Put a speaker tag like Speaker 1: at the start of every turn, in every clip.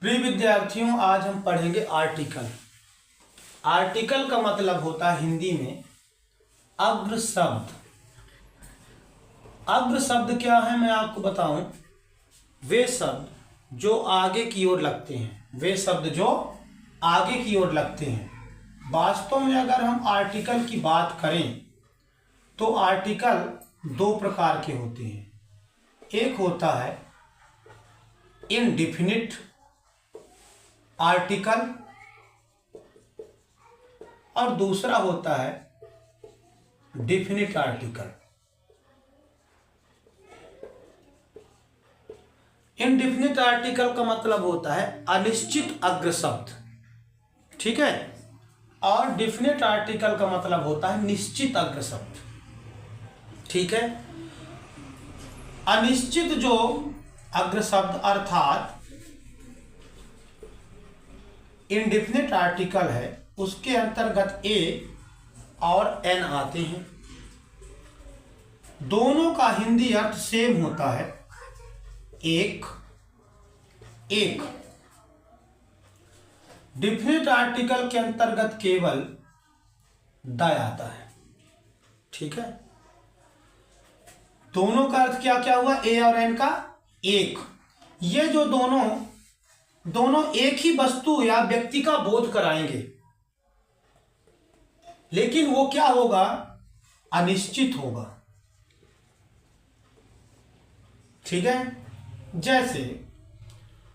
Speaker 1: प्रिय विद्यार्थियों, आज हम पढ़ेंगे आर्टिकल। आर्टिकल का मतलब होता है हिंदी में अग्र शब्द। अग्र शब्द क्या है मैं आपको बताऊं। वे शब्द जो आगे की ओर लगते हैं, वे शब्द जो आगे की ओर लगते हैं। वास्तव में अगर हम आर्टिकल की बात करें तो आर्टिकल दो प्रकार के होते हैं। एक होता है इनडिफिनिट आर्टिकल और दूसरा होता है डिफिनिट आर्टिकल। इनडिफिनिट आर्टिकल का मतलब होता है अनिश्चित अग्र शब्द, ठीक है, और डिफिनिट आर्टिकल का मतलब होता है निश्चित अग्र शब्द, ठीक है। अनिश्चित जो अग्र शब्द अर्थात इनडिफिनिट आर्टिकल है उसके अंतर्गत ए और एन आते हैं। दोनों का हिंदी अर्थ सेम होता है, एक एक। डिफिनिट आर्टिकल के अंतर्गत केवल द आता है, ठीक है। दोनों का अर्थ क्या क्या हुआ, ए और एन का एक। ये जो दोनों एक ही वस्तु या व्यक्ति का बोध कराएंगे, लेकिन वो क्या होगा, अनिश्चित होगा, ठीक है। जैसे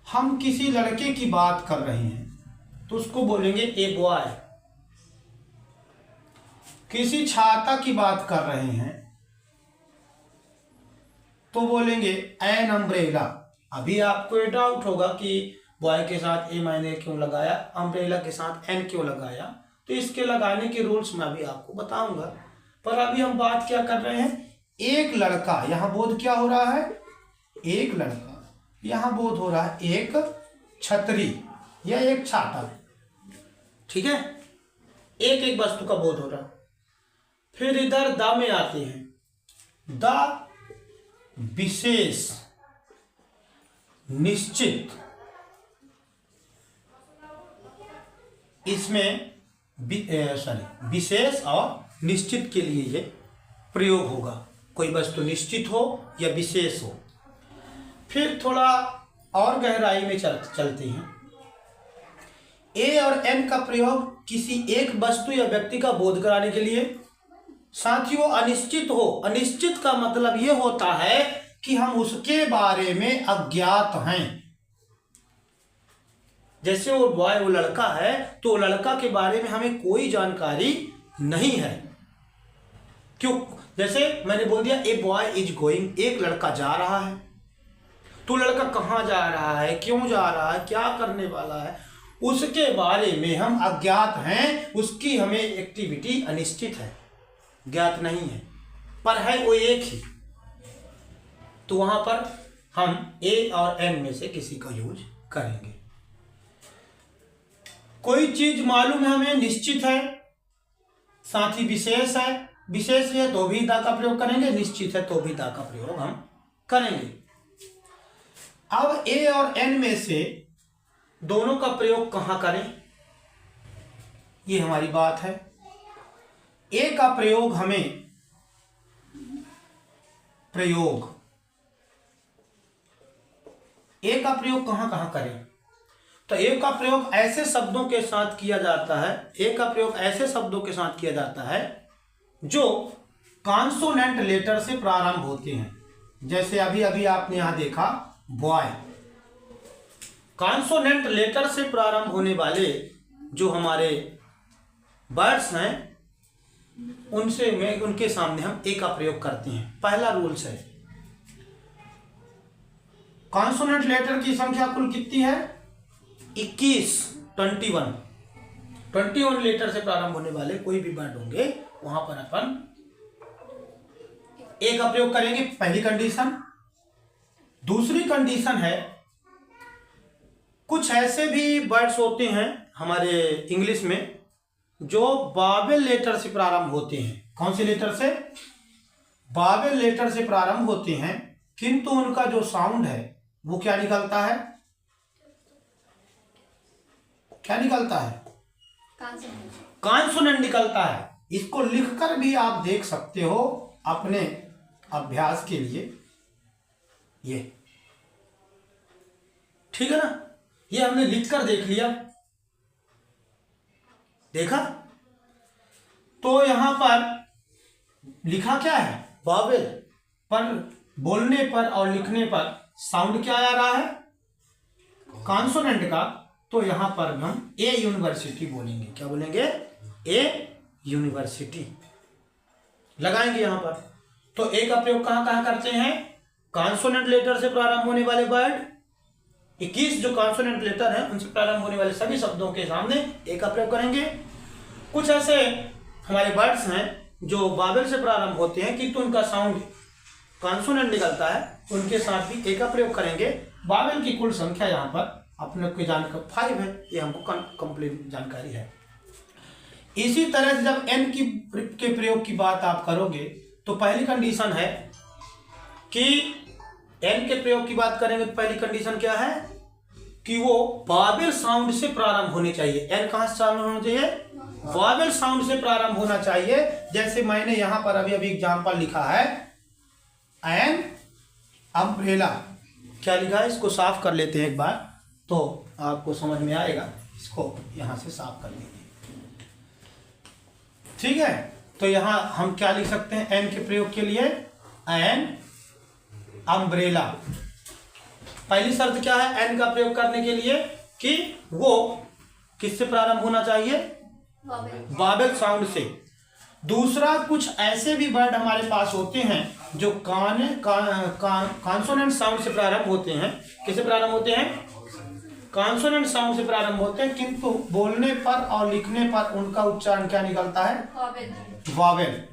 Speaker 1: हम किसी लड़के की बात कर रहे हैं तो उसको बोलेंगे ए बॉय। किसी छाता की बात कर रहे हैं तो बोलेंगे एन अम्ब्रेला। अभी आपको ये डाउट होगा कि बॉय के साथ ए मैंने क्यों लगाया, अम्ब्रेला के साथ एन क्यों लगाया, तो इसके लगाने के रूल्स मैं अभी आपको बताऊंगा। पर अभी हम बात क्या कर रहे हैं, एक लड़का, यहां बोध क्या हो रहा है, एक लड़का। यहां बोध हो रहा है एक छतरी या एक छाता, ठीक है। एक एक वस्तु का बोध हो रहा। फिर इधर द में आते हैं, द विशेष निश्चित। इसमें विशेष और निश्चित के लिए ये प्रयोग होगा, कोई वस्तु निश्चित हो या विशेष हो। फिर थोड़ा और गहराई में चलते हैं। ए और एन का प्रयोग किसी एक वस्तु या व्यक्ति का बोध कराने के लिए। साथियों, अनिश्चित हो, अनिश्चित का मतलब यह होता है कि हम उसके बारे में अज्ञात हैं। जैसे वो बॉय, वो लड़का है, तो लड़का के बारे में हमें कोई जानकारी नहीं है। क्यों? जैसे मैंने बोल दिया ए बॉय इज गोइंग, एक लड़का जा रहा है, तो लड़का कहाँ जा रहा है, क्यों जा रहा है, क्या करने वाला है, उसके बारे में हम अज्ञात हैं। उसकी हमें एक्टिविटी अनिश्चित है, ज्ञात नहीं है, पर है वो एक ही। तो वहां पर हम ए और एन में से किसी का यूज करेंगे। कोई चीज मालूम है हमें, निश्चित है, साथ ही विशेष है। विशेष है तो भी दा का प्रयोग करेंगे, निश्चित है तो भी दा का प्रयोग हम करेंगे। अब ए और एन में से दोनों का प्रयोग कहां करें, ये हमारी बात है। ए का प्रयोग हमें ए का प्रयोग कहां कहां करें, तो ए का प्रयोग ऐसे शब्दों के साथ किया जाता है, ए का प्रयोग ऐसे शब्दों के साथ किया जाता है जो कॉन्सोनेंट लेटर से प्रारंभ होते हैं। जैसे अभी अभी आपने यहां देखा बॉय। कॉन्सोनेंट लेटर से प्रारंभ होने वाले जो हमारे वर्ड्स हैं उनके सामने हम ए का प्रयोग करते हैं। पहला रूल्स है, कॉन्सोनेंट लेटर की संख्या कुल कितनी है, 21, 21 लेटर से प्रारंभ होने वाले कोई भी वर्ड होंगे वहां पर अपन ए का प्रयोग करेंगे, पहली कंडीशन। दूसरी कंडीशन है, कुछ ऐसे भी वर्ड्स होते हैं हमारे इंग्लिश में जो वावेल लेटर से प्रारंभ होते हैं। कौन से लेटर से, वावेल लेटर से प्रारंभ होते हैं, किंतु उनका जो साउंड है वो क्या निकलता है, क्या निकलता है? कॉन्सोनेंट निकलता है। इसको लिखकर भी आप देख सकते हो अपने अभ्यास के लिए, ये ठीक है ना। ये हमने लिखकर देख लिया, देखा। तो यहां पर लिखा क्या है? वावेल। पर बोलने पर और लिखने पर साउंड क्या आ रहा है? कॉन्सोनेंट का। तो यहां पर हम ए यूनिवर्सिटी बोलेंगे। क्या बोलेंगे? ए यूनिवर्सिटी लगाएंगे यहां पर। तो ए का प्रयोग कहां कहां करते हैं? कॉन्सोनेंट लेटर से प्रारंभ होने वाले वर्ड, 21 जो कॉन्सोनेंट लेटर हैं उनसे प्रारंभ होने वाले सभी शब्दों के सामने ए का प्रयोग करेंगे। कुछ ऐसे हमारे वर्ड्स हैं जो वावेल से प्रारंभ होते हैं किंतु उनका साउंड कॉन्सोनेंट निकलता है, उनके साथ भी ए का प्रयोग करेंगे। वावेल की कुल संख्या यहाँ पर अपने को जानकर 5 है, ये हमको कंप्लीट जानकारी है। इसी तरह से जब एन के प्रयोग की बात आप करोगे तो पहली कंडीशन है कि एन के प्रयोग की बात करेंगे तो पहली कंडीशन क्या है कि वो वावेल साउंड से प्रारंभ होनी चाहिए। एन कहां से प्रारंभ होना चाहिए? वावेल साउंड से प्रारंभ होना चाहिए। जैसे मैंने यहां पर अभी एग्जांपल लिखा है एन अम्ब्रेला। क्या लिखा है? इसको साफ कर लेते हैं एक बार तो आपको समझ में आएगा। इसको यहां से साफ कर लेंगे, ठीक है। तो यहां हम क्या लिख सकते हैं एन के प्रयोग के लिए? An umbrella. पहली शर्त क्या है एन का प्रयोग करने के लिए? कि वो किससे प्रारंभ होना चाहिए? वावेल साउंड से। दूसरा, कुछ ऐसे भी वर्ड हमारे पास होते हैं जो कॉन्सोनेंट साउंड से प्रारंभ होते हैं। किससे प्रारंभ होते हैं? कॉन्सोनेंट साउंड से प्रारंभ होते हैं किंतु बोलने पर और लिखने पर उनका उच्चारण क्या निकलता है? वावेल।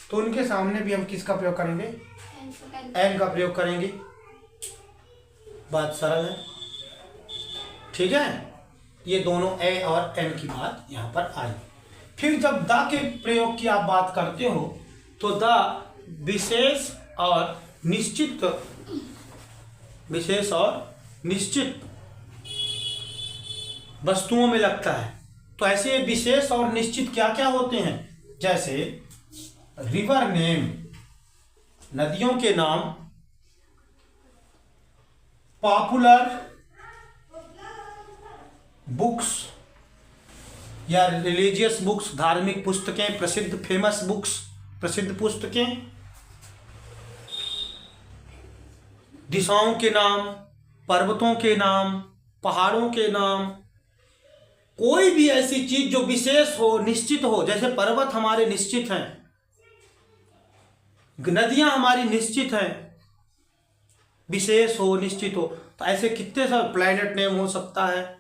Speaker 1: तो उनके सामने भी हम किसका प्रयोग करेंगे? एन का प्रयोग करेंगे। बात सरल है, ठीक है। ये दोनों ए और एन की बात यहां पर आई। फिर जब द के प्रयोग की आप बात करते हो तो द विशेष और निश्चित वस्तुओं में लगता है। तो ऐसे विशेष और निश्चित क्या क्या होते हैं? जैसे रिवर नेम, नदियों के नाम, पॉपुलर बुक्स या रिलीजियस बुक्स, धार्मिक पुस्तकें, प्रसिद्ध फेमस बुक्स, प्रसिद्ध पुस्तकें, दिशाओं के नाम, पर्वतों के नाम, पहाड़ों के नाम, कोई भी ऐसी चीज जो विशेष हो, निश्चित हो। जैसे पर्वत हमारे निश्चित हैं, नदियां हमारी निश्चित हैं, विशेष हो, निश्चित हो। तो ऐसे कितने सारे प्लैनेट नेम हो सकता है,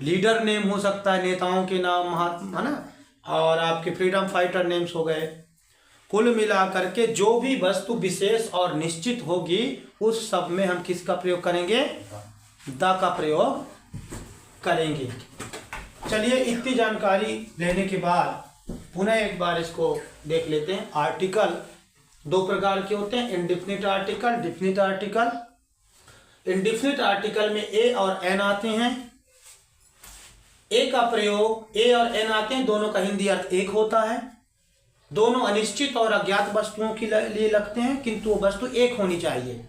Speaker 1: लीडर नेम हो सकता है, नेताओं के नाम, महात्मा, है ना, और आपके फ्रीडम फाइटर नेम्स हो गए। कुल मिला करके जो भी वस्तु विशेष और निश्चित होगी उस सब में हम किसका प्रयोग करेंगे? द का प्रयोग करेंगे। चलिए, इतनी जानकारी लेने के बाद पुनः एक बार इसको देख लेते हैं। आर्टिकल दो प्रकार के होते हैं, indefinite article, definite article. Indefinite article में ए और एन आते हैं। ए का प्रयोग, ए और एन आते हैं, दोनों का हिंदी अर्थ एक होता है। दोनों अनिश्चित और अज्ञात वस्तुओं के लिए लगते हैं किंतु वो वस्तु एक होनी चाहिए।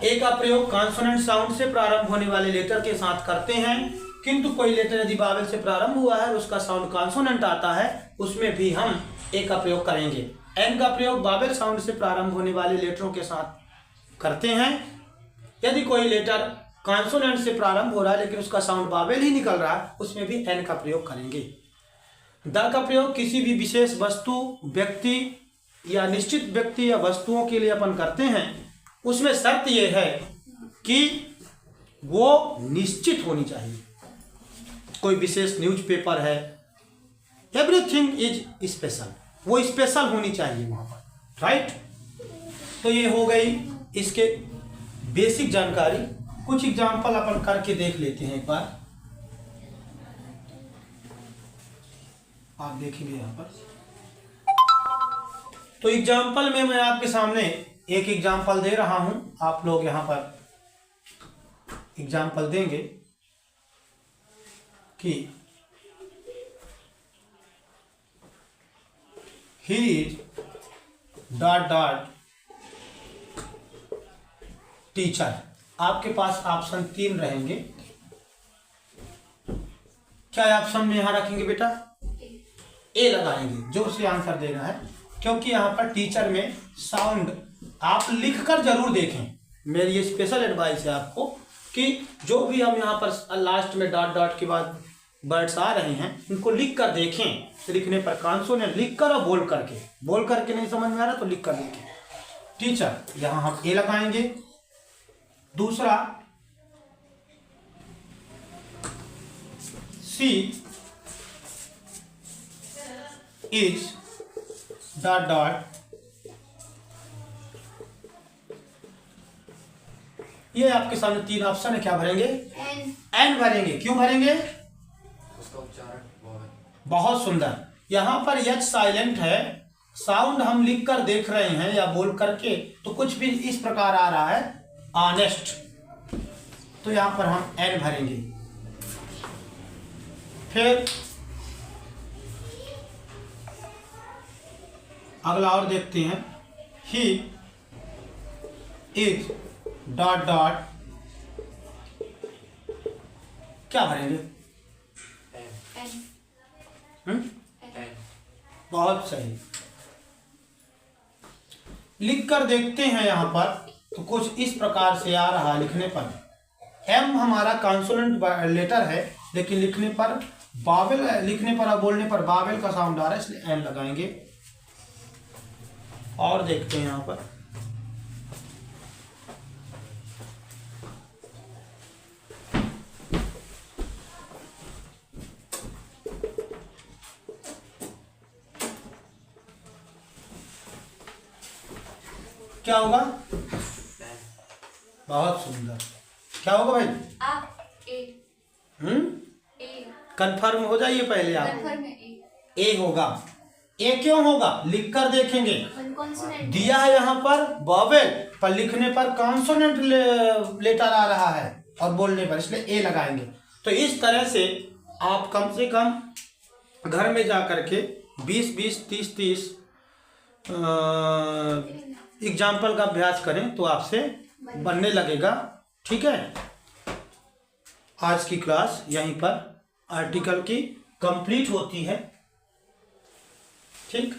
Speaker 1: ए का प्रयोग कॉन्सोनेंट साउंड से प्रारंभ होने वाले लेटर के साथ करते हैं किंतु कोई लेटर यदि वावेल से प्रारंभ हुआ है और उसका साउंड कॉन्सोनेंट आता है उसमें भी हम ए का प्रयोग करेंगे। एन का प्रयोग वावेल साउंड से प्रारंभ होने वाले लेटरों के साथ करते हैं। यदि कोई लेटर कॉन्सोनेंट से प्रारंभ हो रहा है लेकिन उसका साउंड वावेल ही निकल रहा है उसमें भी एन का प्रयोग करेंगे। द का प्रयोग किसी भी विशेष वस्तु, व्यक्ति या निश्चित व्यक्ति या वस्तुओं के लिए अपन करते हैं। उसमें शर्त यह है कि वो निश्चित होनी चाहिए। कोई विशेष न्यूज़पेपर है, एवरीथिंग इज स्पेशल, वो स्पेशल होनी चाहिए वहां पर, राइट। तो ये हो गई इसके बेसिक जानकारी। कुछ एग्जाम्पल अपन करके देख लेते हैं एक बार। आप देखेंगे यहाँ पर। तो एग्जाम्पल में मैं आपके सामने एक एग्जाम्पल दे रहा हूं, आप लोग यहाँ पर एग्जाम्पल देंगे। कि he is dot dot teacher. आपके पास ऑप्शन 3 रहेंगे। क्या ऑप्शन में यहां रखेंगे बेटा? ए लगाएंगे। जोर से आंसर देना है, क्योंकि यहां पर टीचर में साउंड आप लिखकर जरूर देखें। मेरी ये स्पेशल एडवाइस है आपको कि जो भी हम यहाँ पर लास्ट में डॉट डॉट के बाद वर्ड्स आ रहे हैं उनको लिख कर देखें। लिखने पर कॉन्सोनेंट लिख कर और बोल करके नहीं समझ में आ रहा तो लिख कर देखें। टीचर यहाँ हम ए लगाएंगे। दूसरा सी इज डॉट डॉट, ये आपके सामने 3 ऑप्शन है। क्या भरेंगे? एन भरेंगे। क्यों भरेंगे?
Speaker 2: उसका उच्चारण
Speaker 1: बहुत सुंदर। यहां पर एच साइलेंट है। साउंड हम लिख कर देख रहे हैं या बोल करके, तो कुछ भी इस प्रकार आ रहा है ऑनेस्ट, तो यहां पर हम एन भरेंगे। फिर अगला और देखते हैं। ही इज डॉट डॉट, क्या भरेंगे? बहुत सही। लिख कर देखते हैं यहाँ पर, तो कुछ इस प्रकार से आ रहा है लिखने पर। एम हमारा कॉन्सोनेंट लेटर है, लेकिन लिखने पर बावेल, लिखने पर और बोलने पर बावेल का साउंड आ रहा है, इसलिए एम लगाएंगे। और देखते हैं यहाँ पर। क्या होगा? बहुत सुंदर। क्या होगा भाई? कंफर्म हो जाइए पहले आप। ए होगा। ए क्यों होगा? लिख कर देखेंगे। दिया है यहाँ पर वॉवेल, पर लिखने पर कॉन्सोनेंट लेटर आ रहा है और बोलने पर, इसलिए ए लगाएंगे। तो इस तरह से आप कम से कम घर में जा करके 20-20, 30-30 एग्जाम्पल का अभ्यास करें तो आपसे बनने लगेगा। ठीक है, आज की क्लास यहीं पर आर्टिकल की कंप्लीट होती है। ठीक।